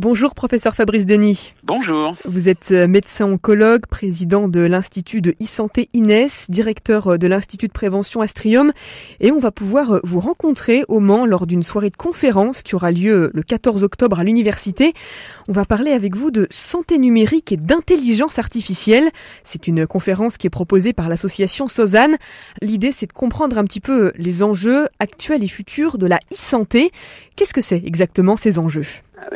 Bonjour professeur Fabrice Denis. Bonjour. Vous êtes médecin oncologue, président de l'Institut de e-santé INES, directeur de l'Institut de prévention Astrium, et on va pouvoir vous rencontrer au Mans lors d'une soirée de conférence qui aura lieu le 14 octobre à l'université. On va parler avec vous de santé numérique et d'intelligence artificielle. C'est une conférence qui est proposée par l'association SOSAN. L'idée, c'est de comprendre un petit peu les enjeux actuels et futurs de la e-santé. Qu'est-ce que c'est exactement ces enjeux ?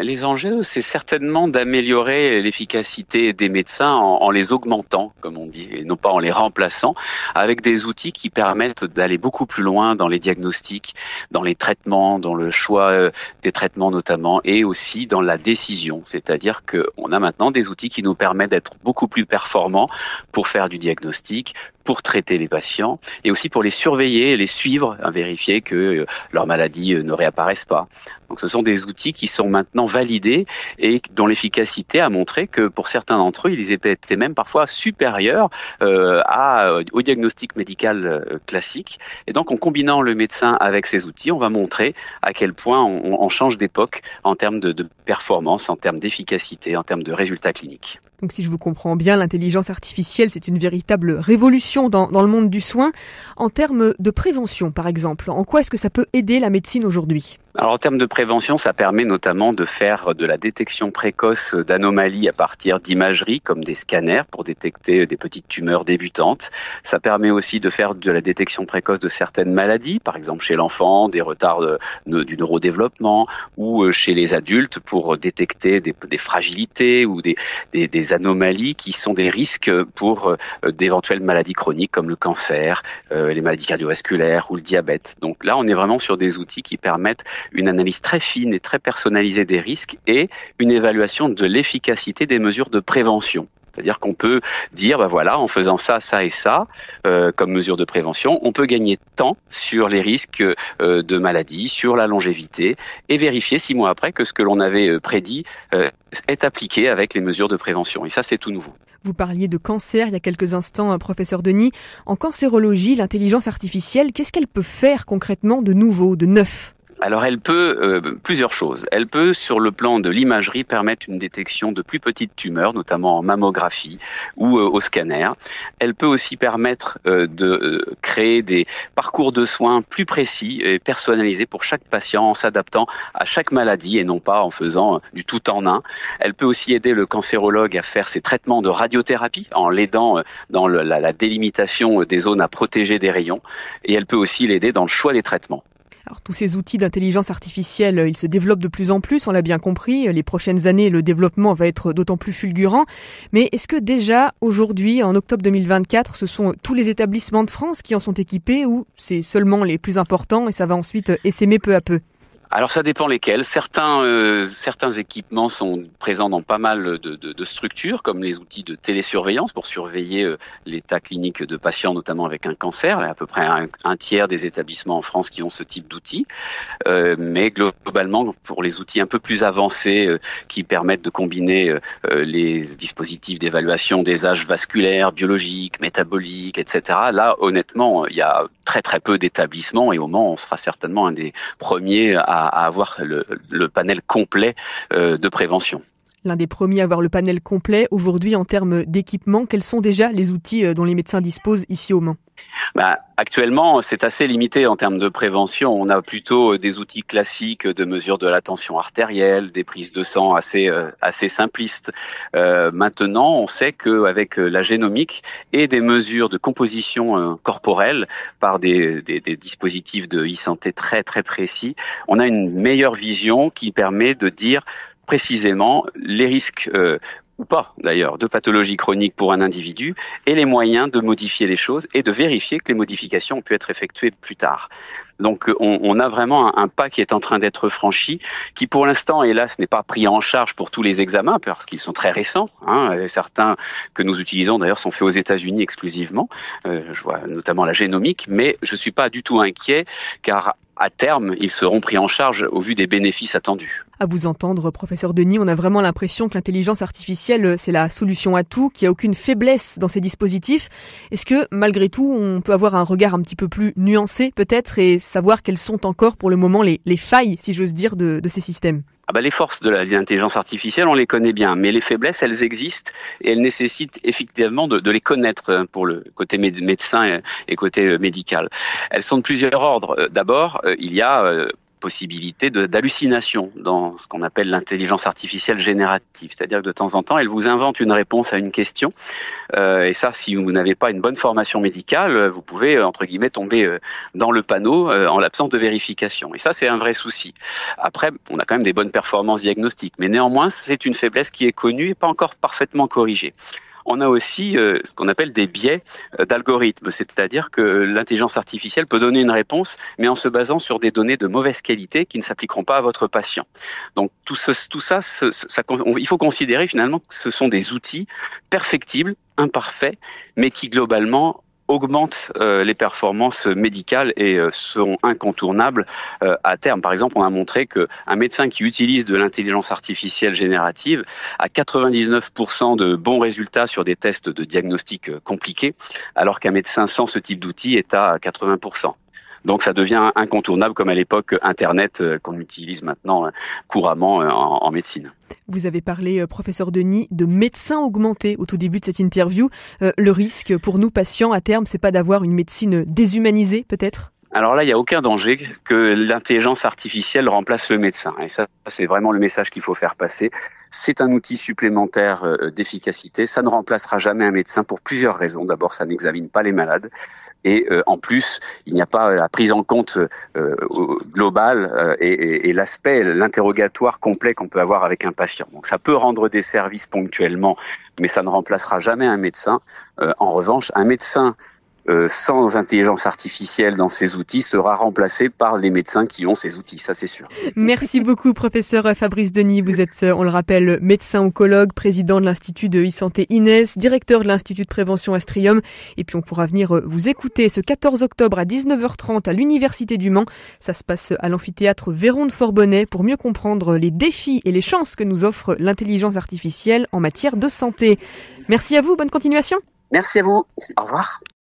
Les enjeux, c'est certainement d'améliorer l'efficacité des médecins en les augmentant, comme on dit, et non pas en les remplaçant, avec des outils qui permettent d'aller beaucoup plus loin dans les diagnostics, dans les traitements, dans le choix des traitements notamment, et aussi dans la décision. C'est-à-dire qu'on a maintenant des outils qui nous permettent d'être beaucoup plus performants pour faire du diagnostic, pour traiter les patients, et aussi pour les surveiller, les suivre, vérifier que leur maladie ne réapparaisse pas. Donc ce sont des outils qui sont maintenant validés et dont l'efficacité a montré que pour certains d'entre eux, ils étaient même parfois supérieurs au diagnostic médical classique. Et donc en combinant le médecin avec ces outils, on va montrer à quel point on change d'époque en termes de performance, en termes d'efficacité, en termes de résultats cliniques. Donc si je vous comprends bien, l'intelligence artificielle, c'est une véritable révolution dans le monde du soin. En termes de prévention, par exemple, en quoi est-ce que ça peut aider la médecine aujourd'hui ? Alors en termes de prévention, ça permet notamment de faire de la détection précoce d'anomalies à partir d'imagerie comme des scanners pour détecter des petites tumeurs débutantes. Ça permet aussi de faire de la détection précoce de certaines maladies, par exemple chez l'enfant, des retards du neurodéveloppement ou chez les adultes pour détecter des fragilités ou des anomalies qui sont des risques pour d'éventuelles maladies chroniques comme le cancer, les maladies cardiovasculaires ou le diabète. Donc là, on est vraiment sur des outils qui permettent une analyse très fine et très personnalisée des risques et une évaluation de l'efficacité des mesures de prévention. C'est-à-dire qu'on peut dire, en faisant ça, ça et ça, comme mesure de prévention, on peut gagner tant sur les risques de maladie, sur la longévité, et vérifier 6 mois après que ce que l'on avait prédit est appliqué avec les mesures de prévention. Et ça, c'est tout nouveau. Vous parliez de cancer il y a quelques instants, professeur Denis. En cancérologie, l'intelligence artificielle, qu'est-ce qu'elle peut faire concrètement de nouveau, de neuf ? Alors elle peut plusieurs choses. Elle peut, sur le plan de l'imagerie, permettre une détection de plus petites tumeurs, notamment en mammographie ou au scanner. Elle peut aussi permettre de créer des parcours de soins plus précis et personnalisés pour chaque patient en s'adaptant à chaque maladie et non pas en faisant du tout en un. Elle peut aussi aider le cancérologue à faire ses traitements de radiothérapie en l'aidant dans la délimitation des zones à protéger des rayons. Et elle peut aussi l'aider dans le choix des traitements. Alors tous ces outils d'intelligence artificielle, ils se développent de plus en plus, on l'a bien compris. Les prochaines années, le développement va être d'autant plus fulgurant. Mais est-ce que déjà, aujourd'hui, en octobre 2024, ce sont tous les établissements de France qui en sont équipés ou c'est seulement les plus importants et ça va ensuite essaimer peu à peu ? Alors ça dépend lesquels. Certains équipements sont présents dans pas mal de structures, comme les outils de télésurveillance pour surveiller l'état clinique de patients, notamment avec un cancer. Il y a à peu près un tiers des établissements en France qui ont ce type d'outils. Mais globalement, pour les outils un peu plus avancés qui permettent de combiner les dispositifs d'évaluation des âges vasculaires, biologiques, métaboliques, etc. Là, honnêtement, il y a très très peu d'établissements et au Mans, on sera certainement un des premiers à avoir le panel complet de prévention. L'un des premiers à avoir le panel complet. Aujourd'hui, en termes d'équipement, quels sont déjà les outils dont les médecins disposent ici au Mans ? Actuellement, c'est assez limité en termes de prévention. On a plutôt des outils classiques de mesure de la tension artérielle, des prises de sang assez simplistes. Maintenant, on sait qu'avec la génomique et des mesures de composition corporelle par des dispositifs de e-santé très très précis, on a une meilleure vision qui permet de dire précisément les risques ou pas d'ailleurs, de pathologie chronique pour un individu et les moyens de modifier les choses et de vérifier que les modifications ont pu être effectuées plus tard. Donc on a vraiment un pas qui est en train d'être franchi, qui pour l'instant, hélas, n'est pas pris en charge pour tous les examens, parce qu'ils sont très récents. Certains que nous utilisons d'ailleurs sont faits aux États-Unis exclusivement. Je vois notamment la génomique, mais je suis pas du tout inquiet, car à terme, ils seront pris en charge au vu des bénéfices attendus. À vous entendre, professeur Denis, on a vraiment l'impression que l'intelligence artificielle, c'est la solution à tout, qu'il n'y a aucune faiblesse dans ces dispositifs. Est-ce que, malgré tout, on peut avoir un regard un petit peu plus nuancé, peut-être, et savoir quelles sont encore, pour le moment, les failles, si j'ose dire, de ces systèmes ? Les forces de l'intelligence artificielle, on les connaît bien, mais les faiblesses, elles existent et elles nécessitent effectivement de les connaître pour le côté médecin et côté médical. Elles sont de plusieurs ordres. D'abord, il y a possibilité d'hallucination dans ce qu'on appelle l'intelligence artificielle générative. C'est-à-dire que de temps en temps, elle vous invente une réponse à une question. Et ça, si vous n'avez pas une bonne formation médicale, vous pouvez, entre guillemets, tomber dans le panneau en l'absence de vérification. Et ça, c'est un vrai souci. Après, on a quand même des bonnes performances diagnostiques. Mais néanmoins, c'est une faiblesse qui est connue et pas encore parfaitement corrigée. On a aussi ce qu'on appelle des biais d'algorithme, c'est-à-dire que l'intelligence artificielle peut donner une réponse, mais en se basant sur des données de mauvaise qualité qui ne s'appliqueront pas à votre patient. Donc tout ça, il faut considérer finalement que ce sont des outils perfectibles, imparfaits, mais qui globalement augmentent les performances médicales et seront incontournables à terme. Par exemple, on a montré qu'un médecin qui utilise de l'intelligence artificielle générative a 99% de bons résultats sur des tests de diagnostic compliqués, alors qu'un médecin sans ce type d'outil est à 80%. Donc ça devient incontournable comme à l'époque Internet qu'on utilise maintenant couramment en médecine. Vous avez parlé, professeur Denis, de médecins augmentés au tout début de cette interview. Le risque pour nous patients à terme, c'est pas d'avoir une médecine déshumanisée peut-être ? Alors là, il n'y a aucun danger que l'intelligence artificielle remplace le médecin. Et ça, c'est vraiment le message qu'il faut faire passer. C'est un outil supplémentaire d'efficacité. Ça ne remplacera jamais un médecin pour plusieurs raisons. D'abord, ça n'examine pas les malades. Et en plus, il n'y a pas la prise en compte globale et l'interrogatoire complet qu'on peut avoir avec un patient. Donc ça peut rendre des services ponctuellement, mais ça ne remplacera jamais un médecin. En revanche, un médecin sans intelligence artificielle dans ces outils sera remplacé par les médecins qui ont ces outils, ça c'est sûr. Merci beaucoup professeur Fabrice Denis, vous êtes, on le rappelle, médecin oncologue, président de l'Institut de e-santé Inès, directeur de l'Institut de prévention Astrium, et puis on pourra venir vous écouter ce 14 octobre à 19h30 à l'Université du Mans. Ça se passe à l'amphithéâtre Véron de Forbonnais pour mieux comprendre les défis et les chances que nous offre l'intelligence artificielle en matière de santé. Merci à vous, bonne continuation. Merci à vous, au revoir.